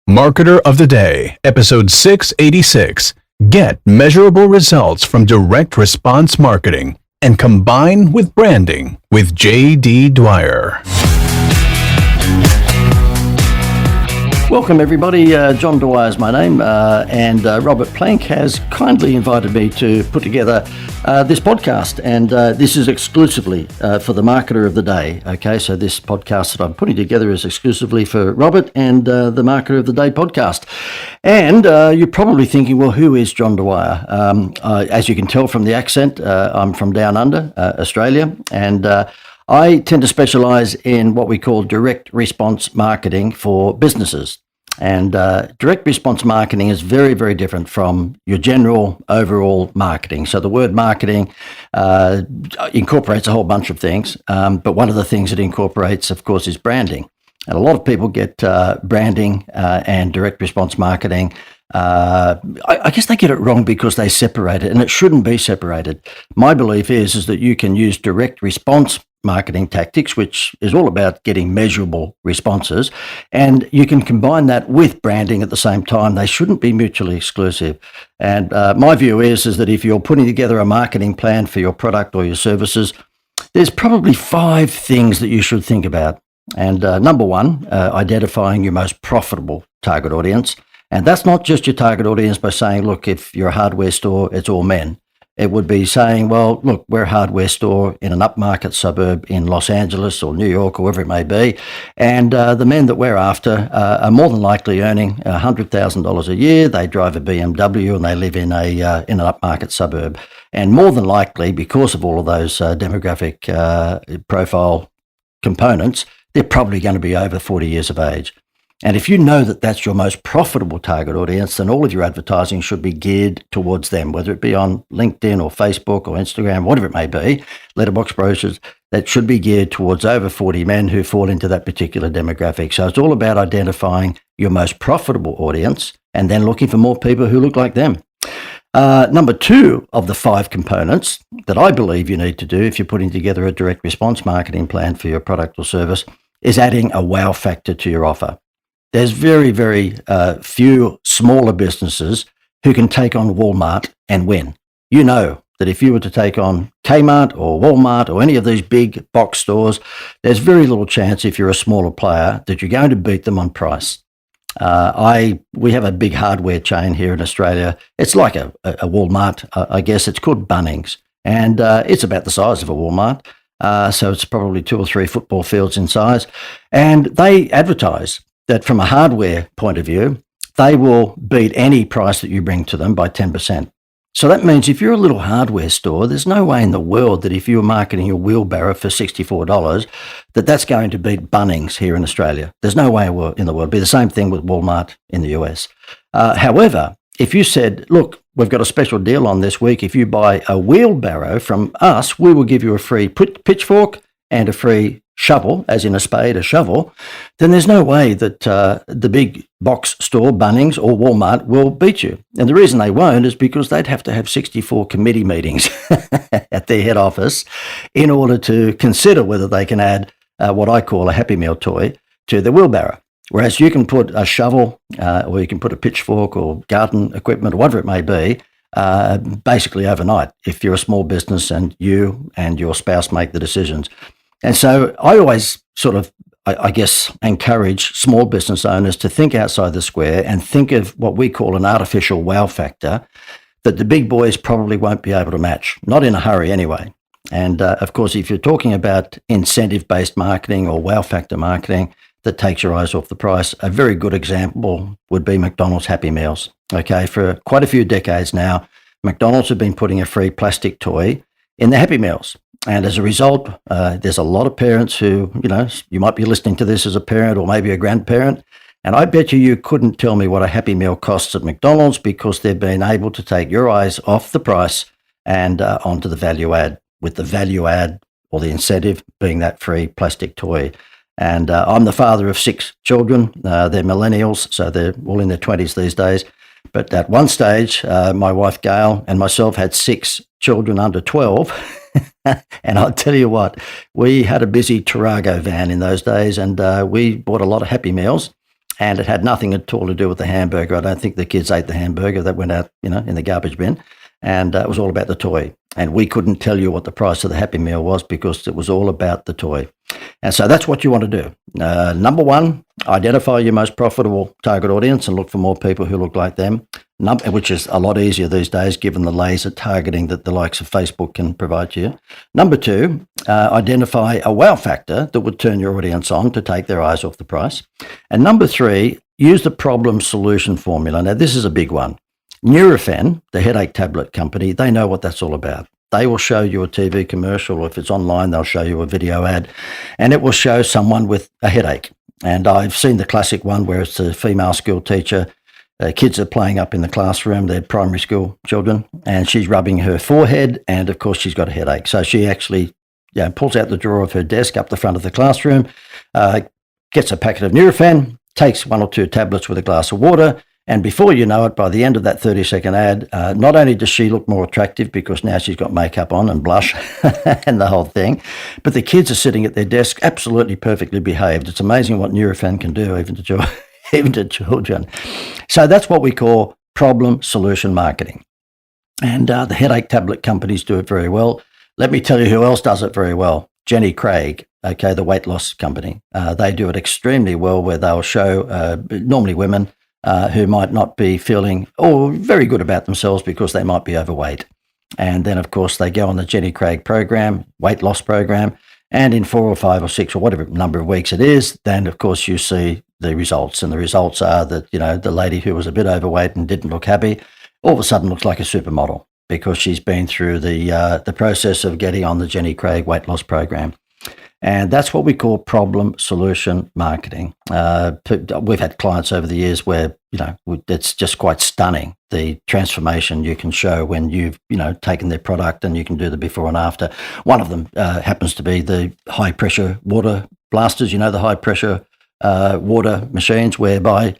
Marketer of the Day, episode 686. Get measurable results from direct response marketing and combine with branding with JD Dwyer. Welcome everybody, John Dwyer is my name, and Robert Plank has kindly invited me to put together this podcast, and this is exclusively for the Marketer of the Day. Okay, so this podcast that I'm putting together is exclusively for Robert and the Marketer of the Day podcast. And you're probably thinking, well, who is John Dwyer? As you can tell from the accent, I'm from down under, Australia, and I tend to specialize in what we call direct response marketing for businesses. And direct response marketing is very, very different from your general overall marketing. So the word marketing incorporates a whole bunch of things. But one of the things it incorporates, of course, is branding. And a lot of people get branding and direct response marketing. I guess they get it wrong because they separate it, and it shouldn't be separated. My belief is that you can use direct response marketing tactics, which is all about getting measurable responses, and you can combine that with branding at the same time. They shouldn't be mutually exclusive. And my view is that if you're putting together a marketing plan for your product or your services, there's probably 5 things that you should think about. And number one, identifying your most profitable target audience. And that's not just your target audience by saying, look, if you're a hardware store, it's all men. It would be saying, well, look, we're a hardware store in an upmarket suburb in Los Angeles or New York or wherever it may be. And the men that we're after are more than likely earning $100,000 a year. They drive a BMW and they live in an upmarket suburb. And more than likely, because of all of those demographic profile components, they're probably going to be over 40 years of age. And if you know that that's your most profitable target audience, then all of your advertising should be geared towards them, whether it be on LinkedIn or Facebook or Instagram, whatever it may be, letterbox brochures, that should be geared towards over 40 men who fall into that particular demographic. So it's all about identifying your most profitable audience and then looking for more people who look like them. Number 2 of the 5 components that I believe you need to do if you're putting together a direct response marketing plan for your product or service is adding a wow factor to your offer. There's very, very few smaller businesses who can take on Walmart and win. You know that if you were to take on Kmart or Walmart or any of these big box stores, there's very little chance if you're a smaller player that you're going to beat them on price. We have a big hardware chain here in Australia. It's like a Walmart, I guess. It's called Bunnings, and it's about the size of a Walmart. So it's probably 2 or 3 football fields in size. And they advertise that from a hardware point of view, they will beat any price that you bring to them by 10%. So that means if you're a little hardware store, there's no way in the world that if you're marketing your wheelbarrow for $64, that's going to beat Bunnings here in Australia. There's no way in the world. It'd be the same thing with Walmart in the US. However, if you said, look, we've got a special deal on this week. If you buy a wheelbarrow from us, we will give you a free pitchfork and a free shovel, as in a spade, a shovel, then there's no way that the big box store, Bunnings or Walmart, will beat you. And the reason they won't is because they'd have to have 64 committee meetings at their head office in order to consider whether they can add what I call a Happy Meal toy to the wheelbarrow. Whereas you can put a shovel or you can put a pitchfork or garden equipment or whatever it may be, basically overnight, if you're a small business and you and your spouse make the decisions. And so I always sort of, I guess, encourage small business owners to think outside the square and think of what we call an artificial wow factor that the big boys probably won't be able to match, not in a hurry anyway. And of course, if you're talking about incentive-based marketing or wow factor marketing that takes your eyes off the price, a very good example would be McDonald's Happy Meals. Okay, for quite a few decades now, McDonald's have been putting a free plastic toy in the Happy Meals. And as a result, there's a lot of parents who, you might be listening to this as a parent or maybe a grandparent, and I bet you couldn't tell me what a Happy Meal costs at McDonald's because they've been able to take your eyes off the price and onto the value add, with the value add or the incentive being that free plastic toy. And I'm the father of 6 children. They're millennials, so they're all in their 20s these days. But at one stage, my wife Gail and myself had 6 children under 12. And I'll tell you what, we had a busy Tarago van in those days, and we bought a lot of Happy Meals. And it had nothing at all to do with the hamburger. I don't think the kids ate the hamburger. That went out, in the garbage bin. And it was all about the toy. And we couldn't tell you what the price of the Happy Meal was because it was all about the toy. And so that's what you want to do. Number one, identify your most profitable target audience and look for more people who look like them, which is a lot easier these days given the laser targeting that the likes of Facebook can provide to you. Number two, identify a wow factor that would turn your audience on to take their eyes off the price. And number three, use the problem solution formula. Now, this is a big one. Nurofen, the headache tablet company, they know what that's all about. They will show you a TV commercial, or if it's online, they'll show you a video ad, and it will show someone with a headache. And I've seen the classic one where it's a female school teacher. Kids are playing up in the classroom, they're primary school children, and she's rubbing her forehead, and of course she's got a headache. So she actually pulls out the drawer of her desk up the front of the classroom, gets a packet of Nurofen, takes 1 or 2 tablets with a glass of water, and before you know it, by the end of that 30-second ad, not only does she look more attractive because now she's got makeup on and blush and the whole thing, but the kids are sitting at their desk absolutely perfectly behaved. It's amazing what Nurofen can do even to children. So that's what we call problem solution marketing. And the headache tablet companies do it very well. Let me tell you who else does it very well. Jenny Craig, okay, the weight loss company. They do it extremely well where they'll show normally women who might not be feeling very good about themselves because they might be overweight. And then, of course, they go on the Jenny Craig program, weight loss program, and in 4 or 5 or 6 or whatever number of weeks it is, then, of course, you see the results. And the results are that, the lady who was a bit overweight and didn't look happy all of a sudden looks like a supermodel because she's been through the process of getting on the Jenny Craig weight loss program. And that's what we call problem solution marketing. We've had clients over the years where, it's just quite stunning, the transformation you can show when you've, taken their product and you can do the before and after. One of them happens to be the high pressure water blasters, the high pressure water machines whereby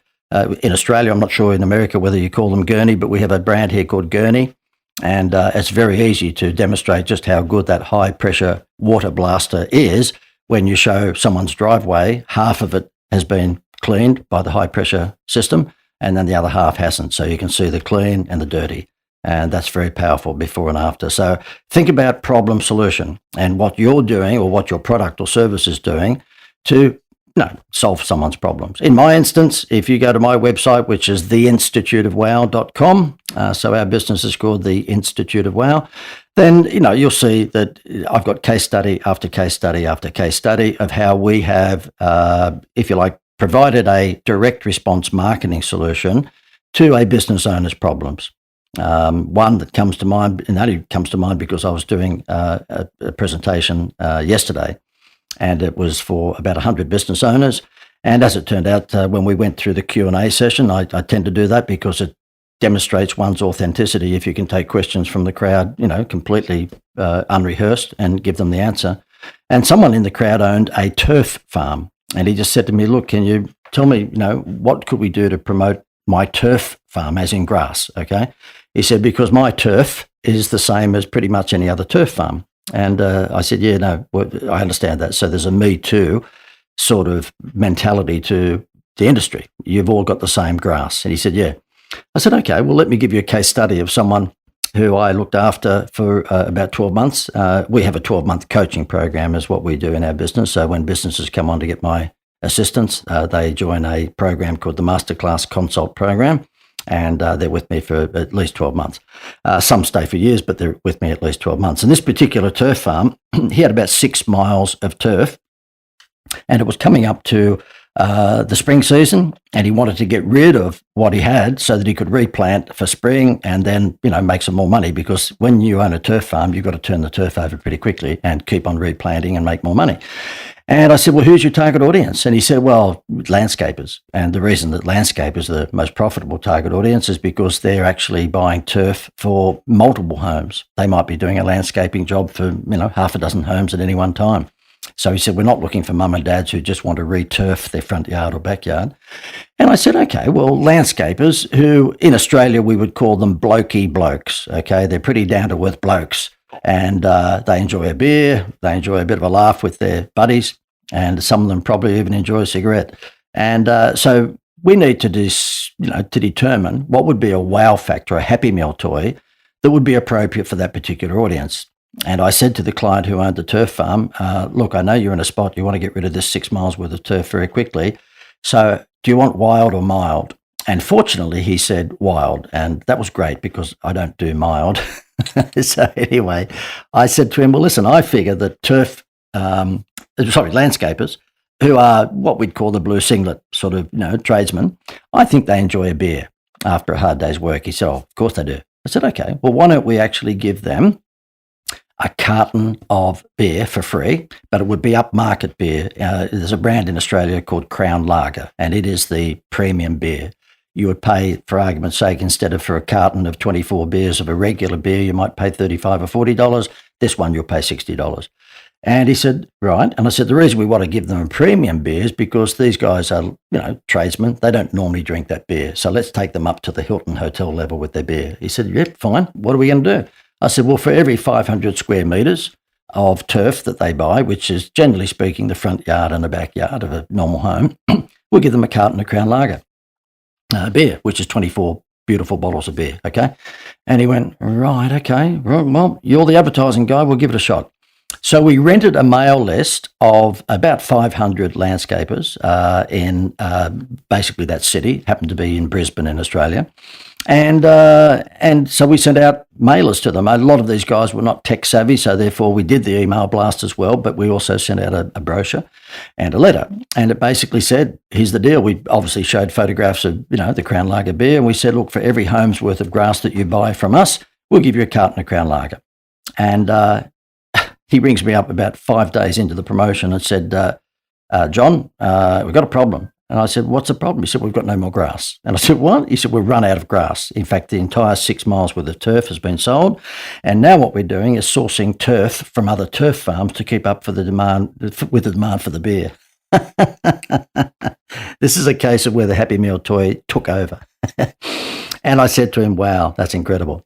in Australia, I'm not sure in America whether you call them Gurney, but we have a brand here called Gurney. And it's very easy to demonstrate just how good that high pressure water blaster is when you show someone's driveway. Half of it has been cleaned by the high pressure system and then the other half hasn't. So you can see the clean and the dirty. And that's very powerful before and after. So think about problem solution and what you're doing or what your product or service is doing to solve someone's problems. In my instance, if you go to my website, which is theinstituteofwow.com, so our business is called The Institute of Wow, then, you'll see that I've got case study after case study after case study of how we have, if you like, provided a direct response marketing solution to a business owner's problems. One that comes to mind, and only comes to mind because I was doing a presentation yesterday, and it was for about 100 business owners. And as it turned out, when we went through the Q&A session, I tend to do that because it demonstrates one's authenticity if you can take questions from the crowd, completely unrehearsed and give them the answer. And someone in the crowd owned a turf farm. And he just said to me, look, can you tell me, what could we do to promote my turf farm, as in grass, okay? He said, because my turf is the same as pretty much any other turf farm. And I said, I understand that. So there's a me too sort of mentality to the industry. You've all got the same grass. And he said, yeah. I said, okay, well, let me give you a case study of someone who I looked after for about 12 months. We have a 12-month coaching program is what we do in our business. So when businesses come on to get my assistance, they join a program called the Masterclass Consult Program. And they're with me for at least 12 months. Some stay for years, but they're with me at least 12 months. And this particular turf farm, he had about 6 miles of turf, and it was coming up to the spring season, and he wanted to get rid of what he had so that he could replant for spring and then, make some more money, because when you own a turf farm, you've got to turn the turf over pretty quickly and keep on replanting and make more money. And I said, well, who's your target audience? And he said, well, landscapers. And the reason that landscapers are the most profitable target audience is because they're actually buying turf for multiple homes. They might be doing a landscaping job for, half a dozen homes at any one time. So he said, we're not looking for mum and dads who just want to re-turf their front yard or backyard. And I said, okay, well, landscapers who in Australia we would call them blokey blokes, okay? They're pretty down-to-earth blokes. And they enjoy a beer, they enjoy a bit of a laugh with their buddies, and some of them probably even enjoy a cigarette. And so we need to to determine what would be a wow factor, a Happy Meal toy that would be appropriate for that particular audience. And I said to the client who owned the turf farm, look, I know you're in a spot, you want to get rid of this 6 miles worth of turf very quickly. So do you want wild or mild? And fortunately, he said wild. And that was great because I don't do mild. So anyway, I said to him, well, listen, I figure that landscapers who are what we'd call the blue singlet sort of, tradesmen, I think they enjoy a beer after a hard day's work. He said, oh, of course they do. I said, okay, well, why don't we actually give them a carton of beer for free, but it would be upmarket beer. There's a brand in Australia called Crown Lager, and it is the premium beer. You would pay, for argument's sake, instead of for a carton of 24 beers of a regular beer, you might pay $35 or $40. This one, you'll pay $60. And he said, right. And I said, the reason we want to give them a premium beer is because these guys are, tradesmen. They don't normally drink that beer. So let's take them up to the Hilton hotel level with their beer. He said, yep, fine. What are we going to do? I said, well, for every 500 square metres of turf that they buy, which is generally speaking the front yard and the backyard of a normal home, we'll give them a carton of Crown Lager beer, which is 24 beautiful bottles of beer, okay? And he went, right, okay, well, you're the advertising guy, we'll give it a shot. So we rented a mail list of about 500 landscapers in basically that city, happened to be in Brisbane in Australia. And so we sent out mailers to them. A lot of these guys were not tech savvy, so therefore we did the email blast as well, but we also sent out a brochure and a letter. And it basically said, here's the deal. We obviously showed photographs of, the Crown Lager beer, and we said, look, for every home's worth of grass that you buy from us, we'll give you a carton of Crown Lager. And he rings me up about 5 days into the promotion and said, John, we've got a problem. And I said, what's the problem? He said, we've got no more grass. And I said, what? He said, we've run out of grass. In fact, the entire 6 miles worth of turf has been sold. And now what we're doing is sourcing turf from other turf farms to keep up with the demand for the beer. This is a case of where the Happy Meal toy took over. And I said to him, wow, that's incredible.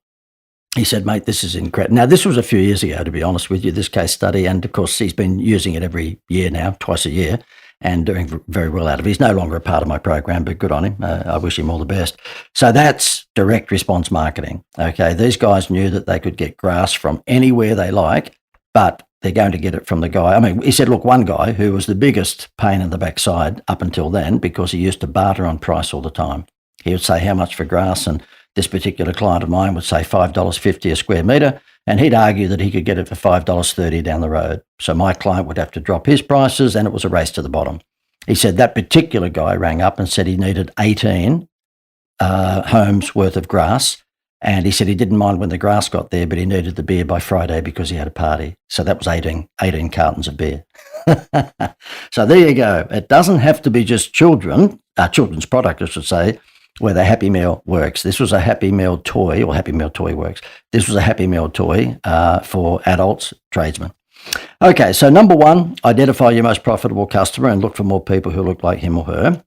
He said, mate, this is incredible. Now, this was a few years ago, to be honest with you, this case study. And of course, he's been using it every year now, twice a year, and doing very well out of it. He's no longer a part of my program, but good on him. I wish him all the best. So that's direct response marketing. Okay. These guys knew that they could get grass from anywhere they like, but they're going to get it from the guy. I mean, he said, look, one guy who was the biggest pain in the backside up until then, because he used to barter on price all the time. He would say, how much for grass? And this particular client of mine would say $5.50 a square metre, and he'd argue that he could get it for $5.30 down the road. So my client would have to drop his prices, and it was a race to the bottom. He said that particular guy rang up and said he needed 18 homes worth of grass, and he said he didn't mind when the grass got there, but he needed the beer by Friday because he had a party. So that was 18 cartons of beer. So there you go. It doesn't have to be just children's product, I should say, where the Happy Meal works. This was a Happy Meal toy, or Happy Meal toy works. This was a Happy Meal toy for adults, tradesmen. Okay, so number one, identify your most profitable customer and look for more people who look like him or her.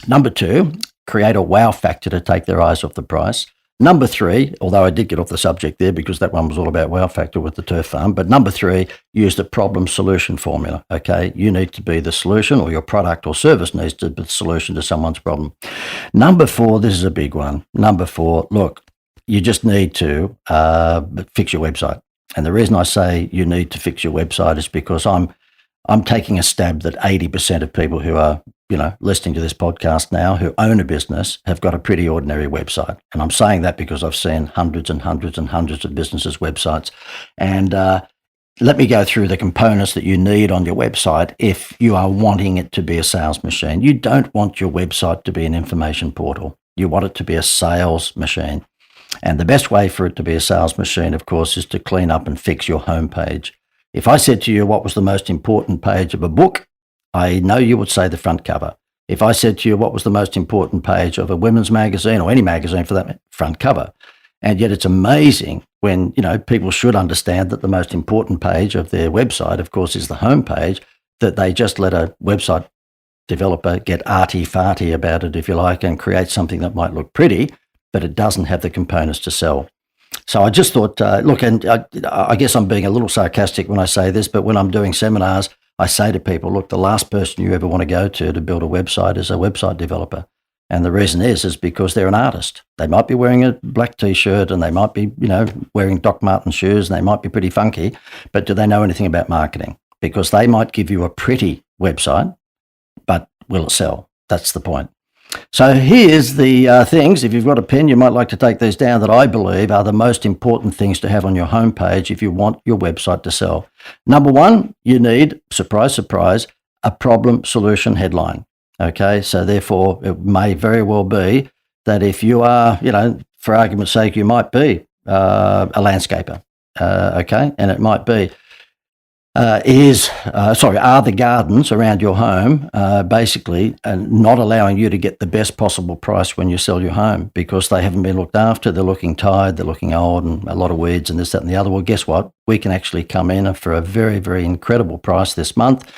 Number two, create a wow factor to take their eyes off the price. Number three, although I did get off the subject there because that one was all about wow factor with the turf farm, but number three, use the problem solution formula, okay? You need to be the solution, or your product or service needs to be the solution to someone's problem. Number four, this is a big one. Number four, look, you just need to fix your website. And the reason I say you need to fix your website is because I'm taking a stab that 80% of people who are listening to this podcast now who own a business have got a pretty ordinary website. And I'm saying that because I've seen hundreds and hundreds and hundreds of businesses' websites. And let me go through the components that you need on your website if you are wanting it to be a sales machine. You don't want your website to be an information portal. You want it to be a sales machine. And the best way for it to be a sales machine, of course, is to clean up and fix your homepage. If I said to you what was the most important page of a book, I know you would say the front cover. If I said to you what was the most important page of a women's magazine, or any magazine for that, front cover. And yet it's amazing when, people should understand that the most important page of their website, of course, is the homepage, that they just let a website developer get arty-farty about it, if you like, and create something that might look pretty, but it doesn't have the components to sell. So I just thought, look, and I guess I'm being a little sarcastic when I say this, but when I'm doing seminars, I say to people, look, the last person you ever want to go to build a website is a website developer. And the reason is because they're an artist. They might be wearing a black T-shirt and they might be, wearing Doc Martens shoes and they might be pretty funky, but do they know anything about marketing? Because they might give you a pretty website, but will it sell? That's the point. So here's the things, if you've got a pen, you might like to take these down, that I believe are the most important things to have on your homepage if you want your website to sell. Number one, you need, surprise, surprise, a problem solution headline. Okay, so therefore it may very well be that if you are, for argument's sake, you might be a landscaper, okay, and it might be, are the gardens around your home basically not allowing you to get the best possible price when you sell your home because they haven't been looked after, they're looking tired, they're looking old and a lot of weeds and this, that and the other. Well, guess what? We can actually come in for a very, very incredible price this month.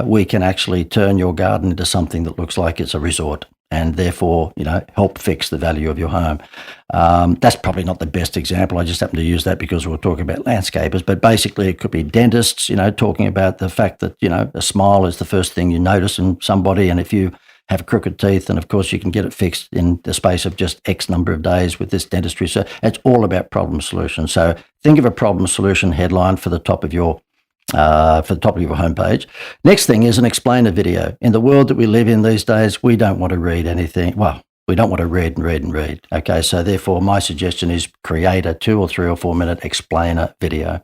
We can actually turn your garden into something that looks like it's a resort and therefore, help fix the value of your home. That's probably not the best example. I just happen to use that because we're talking about landscapers, but basically it could be dentists, talking about the fact that, a smile is the first thing you notice in somebody. And if you have crooked teeth, then of course you can get it fixed in the space of just X number of days with this dentistry. So it's all about problem solution. So think of a problem solution headline for the top of your homepage. Next thing is an explainer video. In the world that we live in these days, we don't want to read anything. Well, we don't want to read and read and read. Okay, so therefore my suggestion is create a 2 or 3 or 4 minute explainer video.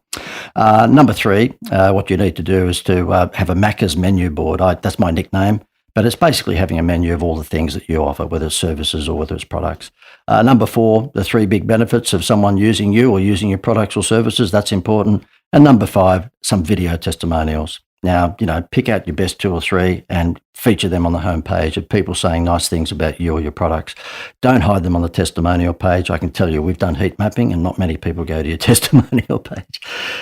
Number 3, what you need to do is to have a Macca's menu board. That's my nickname, but it's basically having a menu of all the things that you offer, whether it's services or whether it's products. Number 4, the 3 big benefits of someone using you or using your products or services. That's important. And number 5, some video testimonials. Now, pick out your best 2 or 3 and feature them on the homepage of people saying nice things about you or your products. Don't hide them on the testimonial page. I can tell you, we've done heat mapping and not many people go to your testimonial page.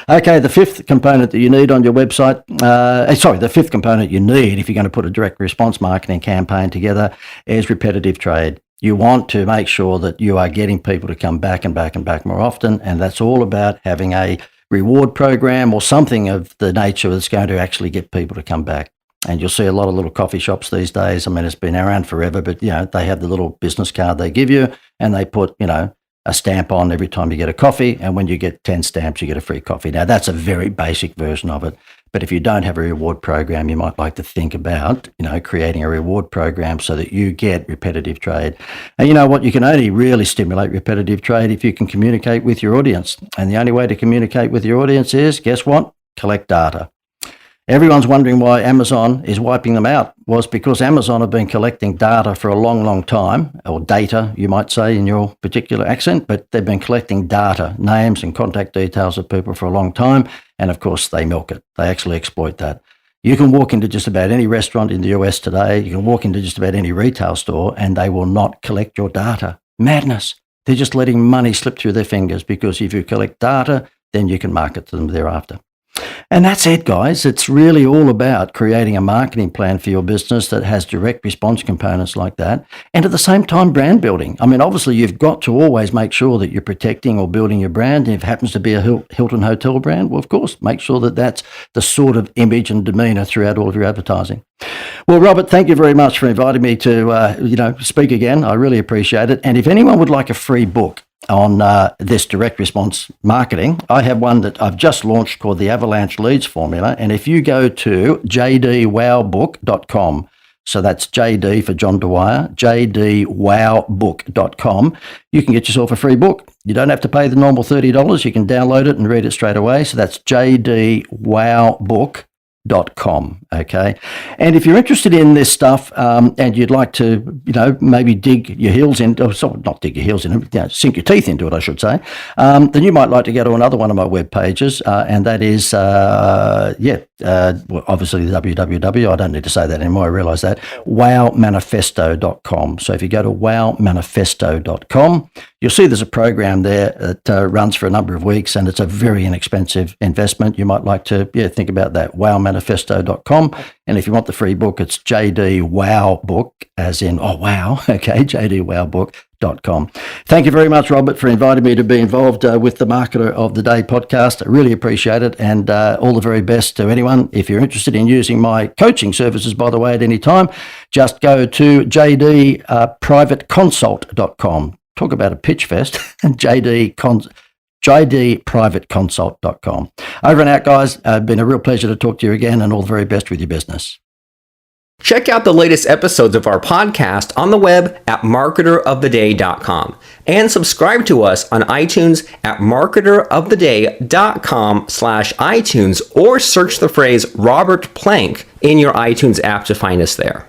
Okay, the 5th component that you need on your website, the 5th component you need if you're going to put a direct response marketing campaign together is repetitive trade. You want to make sure that you are getting people to come back and back and back more often, and that's all about having a reward program or something of the nature that's going to actually get people to come back. And you'll see a lot of little coffee shops these days. I mean, it's been around forever, but they have the little business card they give you and they put, a stamp on every time you get a coffee. And when you get 10 stamps, you get a free coffee. Now, that's a very basic version of it. But if you don't have a reward program, you might like to think about, creating a reward program so that you get repetitive trade. And you know what? You can only really stimulate repetitive trade if you can communicate with your audience. And the only way to communicate with your audience is, guess what? Collect data. Everyone's wondering why Amazon is wiping them out. Well, it's because Amazon have been collecting data for a long, long time, or data, you might say in your particular accent, but they've been collecting data, names and contact details of people for a long time. And of course, they milk it. They actually exploit that. You can walk into just about any restaurant in the US today. You can walk into just about any retail store and they will not collect your data. Madness. They're just letting money slip through their fingers because if you collect data, then you can market to them thereafter. And that's it, guys. It's really all about creating a marketing plan for your business that has direct response components like that. And at the same time, brand building. I mean, obviously, you've got to always make sure that you're protecting or building your brand. If it happens to be a Hilton hotel brand, well, of course, make sure that that's the sort of image and demeanor throughout all of your advertising. Well, Robert, thank you very much for inviting me to, speak again. I really appreciate it. And if anyone would like a free book on this direct response marketing, I have one that I've just launched called the Avalanche Leads Formula. And if you go to jdwowbook.com, so that's JD for John Dwyer, jdwowbook.com, you can get yourself a free book. You don't have to pay the normal $30. You can download it and read it straight away. So that's jdwowbook.com. Okay. And if you're interested in this stuff and you'd like to, maybe dig your heels into, not dig your heels in it, sink your teeth into it, I should say, then you might like to go to another one of my web pages, and that is, obviously www, I don't need to say that anymore, I realize that, wowmanifesto.com. So if you go to wowmanifesto.com, you'll see there's a program there that runs for a number of weeks, and it's a very inexpensive investment. You might like to think about that, wowmanifesto.com. And if you want the free book, it's JD Wow Book, as in, oh, wow, okay, JD Wow Book. Thank you very much, Robert, for inviting me to be involved with the Marketer of the Day podcast. I really appreciate it, and all the very best to anyone. If you're interested in using my coaching services, by the way, at any time, just go to jdprivateconsult.com. Talk about a pitch fest. jdprivateconsult.com. Over and out, guys. Been a real pleasure to talk to you again, and all the very best with your business. Check out the latest episodes of our podcast on the web at marketeroftheday.com and subscribe to us on iTunes at marketeroftheday.com/iTunes, or search the phrase Robert Plank in your iTunes app to find us there.